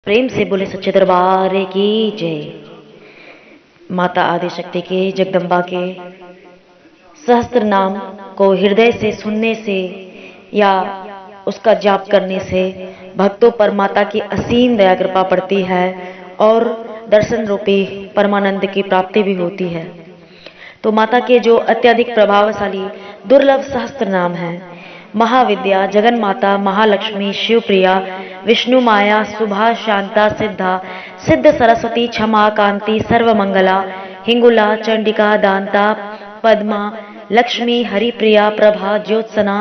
प्रेम से बोले सच्चे दरबार की जय। माता आदिशक्ति के, जगदम्बा के सहस्त्र नाम को हृदय से सुनने से या उसका जाप करने से भक्तों पर माता की असीम दया कृपा पड़ती है और दर्शन रूपी परमानंद की प्राप्ति भी होती है। तो माता के जो अत्यधिक प्रभावशाली दुर्लभ सहस्त्र नाम हैं, महाविद्या, जगन माता, महालक्ष्मी, शिवप्रिया, विष्णु माया, सुभा, शांता, सिद्धा, सिद्ध, सरस्वती, क्षमा, कांति, सर्वमंगला, हिंगुला, चंडिका, दांता, पद्मा, लक्ष्मी, हरिप्रिया, प्रभा, ज्योत्सना,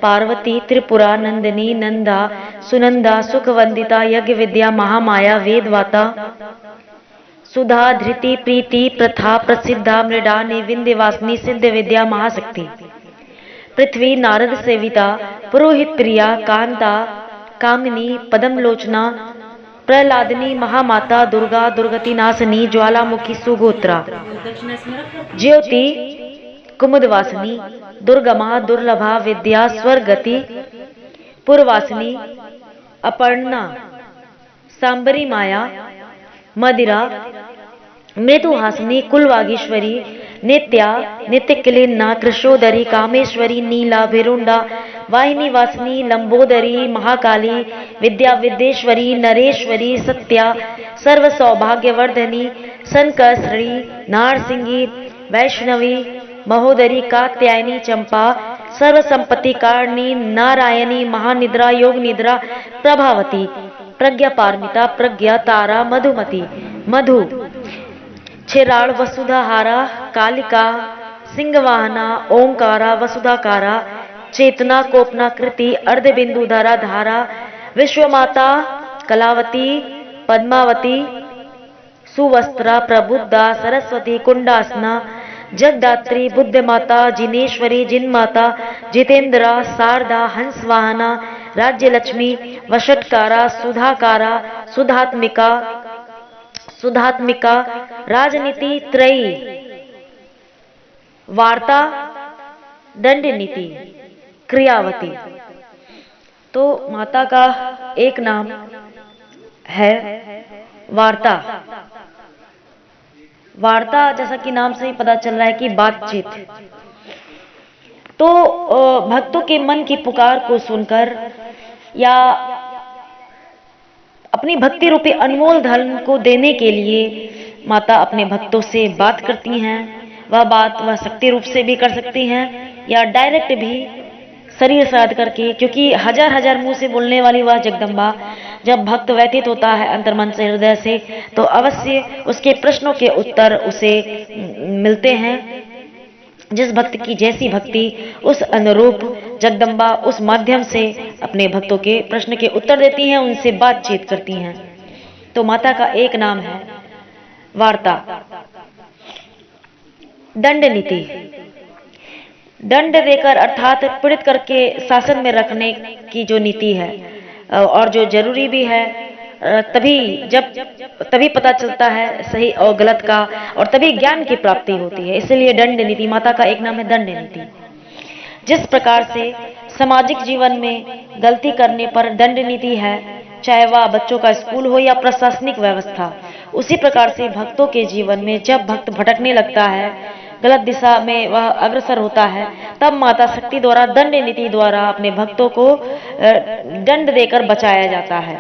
पार्वती, त्रिपुरा, नंदिनी, नंदा, सुनंदा, सुखवंदिता, यज्ञ विद्या, महामाया, वेदवाता, सुधा, धृति, प्रीति, प्रथा, प्रसिद्धा, मृडानी, विंध्यवासिनी, सिद्ध विद्या, महाशक्ति, पृथ्वी, नारद सेविता, पुरोहित प्रिया, कांता, कामिनी, पदमलोचना, प्रहलादनी, महामाता, दुर्गा, दुर्गति नाशनी, ज्वालामुखी, सुगोत्रा, ज्योति, कुमुदवासिनी, दुर्गमा, दुर्लभा, विद्या, स्वर्गति, पूर्वासिनी, अपर्णा, सांबरी माया, मदिरा, मृदुहासिनी, कुलवागीश्वरी, नित्या, नित्यकिलिन्ना, कृशोदरी, कामेश्वरी, नीला, भिरुंडा, वाहिनी वासिनी, लंबोदरी, महाकाली, विद्या विद्येश्वरी, नरेश्वरी, सत्या, सर्व सौभाग्यवर्धनी, संकर्षणी, नारसिंगी, वैष्णवी, महोदरी, कात्यायनी, चंपा, सर्व संपत्ति कारिणी, नारायणी, महानिद्रा, योग निद्रा, प्रभावती, प्रज्ञा पारमिता, प्रज्ञा, तारा, मधुमती, मधु, छिराड़, वसुधाहारा, कालिका, सिंहवाहना, ओंकारा, वसुधाकारा, चेतना, कोपना, कृति, अर्धबिंदुधारा, धारा, विश्वमाता, कलावती, पद्मावती, सुवस्त्रा, प्रबुद्धा, सरस्वती, कुंडासना, जगदात्री, बुद्धमाता, जिनेश्वरी, जिनमाता, जितेंद्रा, शारदा, हंसवाहना, राज्यलक्ष्मी, वशटकारा, सुधाकारा, सुधात्मिका, सुधात्मिका, राजनीति त्रयी, वार्ता, दंड नीति, क्रियावती। तो माता का एक नाम है वार्ता। वार्ता जैसा कि नाम से ही पता चल रहा है कि बातचीत। तो भक्तों के मन की पुकार को सुनकर या अपनी भक्ति रूपी अनमोल धन को देने के लिए माता अपने भक्तों से बात करती हैं। वह बात वह शक्ति रूप से भी कर सकती हैं या डायरेक्ट भी शरीर साध करके, क्योंकि हजार हजार मुंह से बोलने वाली वह जगदम्बा जब भक्त व्यतीत होता है अंतर्मन से, हृदय से, तो अवश्य उसके प्रश्नों के उत्तर उसे मिलते हैं। जिस भक्त की जैसी भक्ति उस अनुरूप जगदम्बा उस माध्यम से अपने भक्तों के प्रश्न के उत्तर देती हैं, उनसे बातचीत करती हैं। तो माता का एक नाम है वार्ता। दंड नीति, दंड देकर अर्थात पीड़ित करके शासन में रखने की जो नीति है और जो जरूरी भी है, तभी पता चलता है सही और गलत का, और तभी ज्ञान की प्राप्ति होती है। इसलिए दंड नीति, माता का एक नाम है दंड नीति। जिस प्रकार से सामाजिक जीवन में गलती करने पर दंड नीति है, चाहे वह बच्चों का स्कूल हो या प्रशासनिक व्यवस्था, उसी प्रकार से भक्तों के जीवन में जब भक्त भटकने लगता है, गलत दिशा में वह अग्रसर होता है, तब माता शक्ति द्वारा दंड नीति द्वारा अपने भक्तों को दंड देकर बचाया जाता है।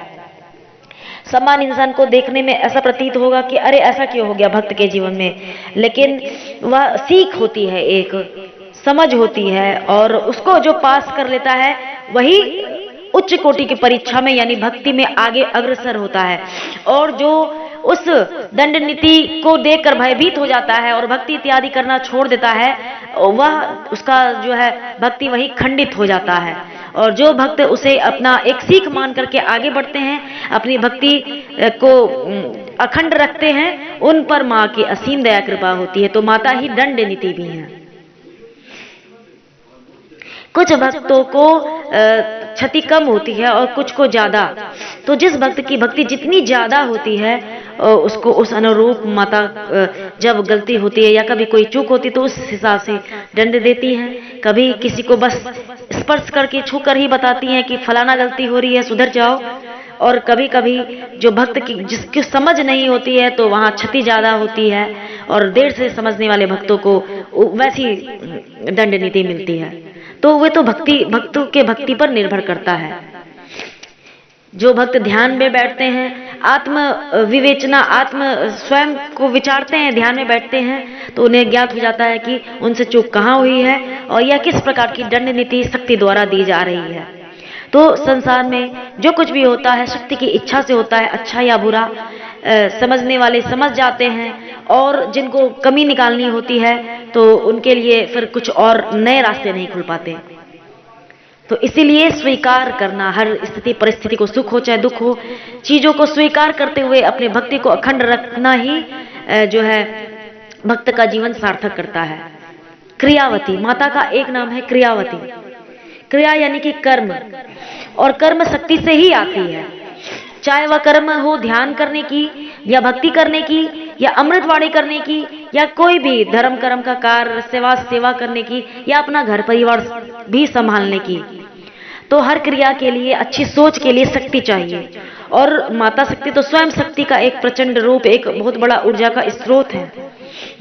सामान्य इंसान को देखने में ऐसा प्रतीत होगा कि अरे ऐसा क्यों हो गया भक्त के जीवन में, लेकिन वह सीख होती है, एक समझ होती है, और उसको जो पास कर लेता है वही उच्च कोटि की परीक्षा में यानी भक्ति में आगे अग्रसर होता है। और जो उस दंड नीति को देखकर भयभीत हो जाता है और भक्ति इत्यादि करना छोड़ देता है, वह उसका जो है भक्ति वही खंडित हो जाता है। और जो भक्त उसे अपना एक सीख मान करके आगे बढ़ते हैं, अपनी भक्ति को अखंड रखते हैं, उन पर माँ की असीम दया कृपा होती है। तो माता ही दंड नीति भी है। कुछ भक्तों को क्षति कम होती है और कुछ को ज्यादा। तो जिस भक्त की भक्ति जितनी ज्यादा होती है उसको उस अनुरूप माता जब गलती होती है या कभी कोई चूक होती तो उस हिसाब से दंड देती है। कभी किसी को बस स्पर्श करके छू कर ही बताती हैं कि फलाना गलती हो रही है, सुधर जाओ, और कभी कभी जो भक्त की जिसकी समझ नहीं होती है तो वहाँ क्षति ज़्यादा होती है, और देर से समझने वाले भक्तों को वैसी दंड नीति मिलती है। तो वे तो भक्तों के भक्ति पर निर्भर करता है। जो भक्त ध्यान में बैठते हैं, आत्म विवेचना, आत्म स्वयं को विचारते हैं, ध्यान में बैठते हैं, तो उन्हें ज्ञात हो जाता है कि उनसे चूक कहाँ हुई है और यह किस प्रकार की दंड नीति शक्ति द्वारा दी जा रही है। तो संसार में जो कुछ भी होता है शक्ति की इच्छा से होता है, अच्छा या बुरा। समझने वाले समझ जाते हैं, और जिनको कमी निकालनी होती है तो उनके लिए फिर कुछ और नए रास्ते नहीं खुल पाते। तो इसीलिए स्वीकार करना, हर स्थिति परिस्थिति को, सुख हो चाहे दुख हो, चीजों को स्वीकार करते हुए अपने भक्ति को अखंड रखना ही जो है भक्त का जीवन सार्थक करता है। क्रियावती, माता का एक नाम है क्रियावती। क्रिया यानी कि कर्म, और कर्म शक्ति से ही आती है। चाहे वह कर्म हो ध्यान करने की, या भक्ति करने की, या अमृतवाणी करने की, या कोई भी धर्म कर्म का कार्य, सेवा करने की, या अपना घर परिवार भी संभालने की। तो हर क्रिया के लिए, अच्छी सोच के लिए शक्ति चाहिए। और माता शक्ति तो स्वयं शक्ति का एक प्रचंड रूप, एक बहुत बड़ा ऊर्जा का स्रोत है।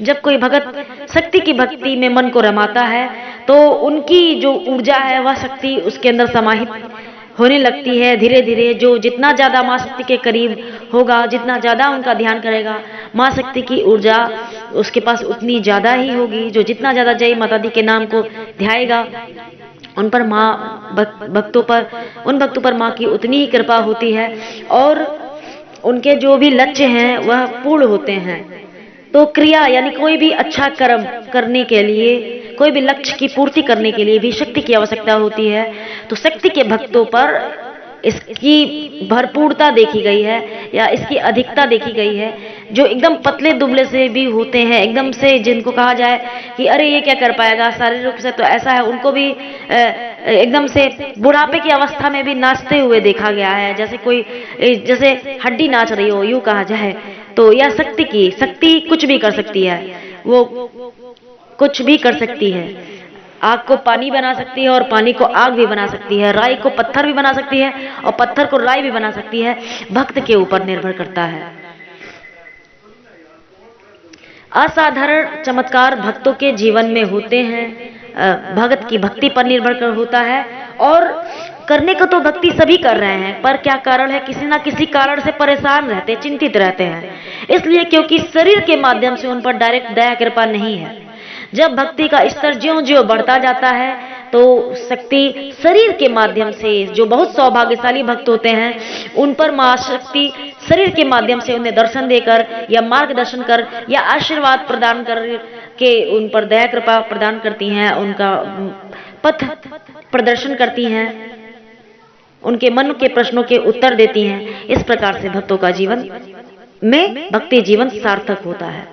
जब कोई भगत शक्ति की भक्ति में मन को रमाता है तो उनकी जो ऊर्जा है वह शक्ति उसके अंदर समाहित होने लगती है। धीरे धीरे जो जितना ज्यादा माँ शक्ति के करीब होगा, जितना ज्यादा उनका ध्यान करेगा, माँ शक्ति की ऊर्जा उसके पास उतनी ज्यादा ही होगी। जो जितना ज्यादा जय माता दी के नाम को ध्याएगा, उन पर माँ उन भक्तों पर माँ की उतनी ही कृपा होती है, और उनके जो भी लक्ष्य हैं वह पूर्ण होते हैं। तो क्रिया यानी कोई भी अच्छा कर्म करने के लिए, कोई भी लक्ष्य की पूर्ति करने के लिए भी शक्ति की आवश्यकता होती है। तो शक्ति के भक्तों पर इसकी भरपूरता देखी गई है, या इसकी अधिकता देखी गई है। जो एकदम पतले दुबले से भी होते हैं, एकदम से जिनको कहा जाए कि अरे ये क्या कर पाएगा, शारीरिक रूप से तो ऐसा है, उनको भी एकदम से बुढ़ापे की अवस्था में भी नाचते हुए देखा गया है। जैसे हड्डी नाच रही हो, यूं कहा जाए। तो यह शक्ति कुछ भी कर सकती है, वो कुछ भी कर सकती है। आग को पानी बना सकती है, और पानी को आग भी बना सकती है। राई को पत्थर भी बना सकती है, और पत्थर को राई भी बना सकती है। भक्त के ऊपर निर्भर करता है। असाधारण चमत्कार भक्तों के जीवन में होते हैं। भगत की भक्ति पर निर्भर कर होता है, और करने को तो भक्ति सभी कर रहे हैं, पर क्या कारण है, किसी ना किसी कारण से परेशान रहते, चिंतित रहते हैं। इसलिए क्योंकि शरीर के माध्यम से उन पर डायरेक्ट दया कृपा नहीं है। जब भक्ति का स्तर ज्यों-ज्यों बढ़ता जाता है तो शक्ति शरीर के माध्यम से, जो बहुत सौभाग्यशाली भक्त होते हैं, उन पर मां शक्ति शरीर के माध्यम से उन्हें दर्शन देकर, या मार्गदर्शन कर, या आशीर्वाद प्रदान कर के उन पर दया कृपा प्रदान करती हैं, उनका पथ प्रदर्शन करती हैं, उनके मन के प्रश्नों के उत्तर देती हैं। इस प्रकार से भक्तों का जीवन में भक्ति जीवन सार्थक होता है।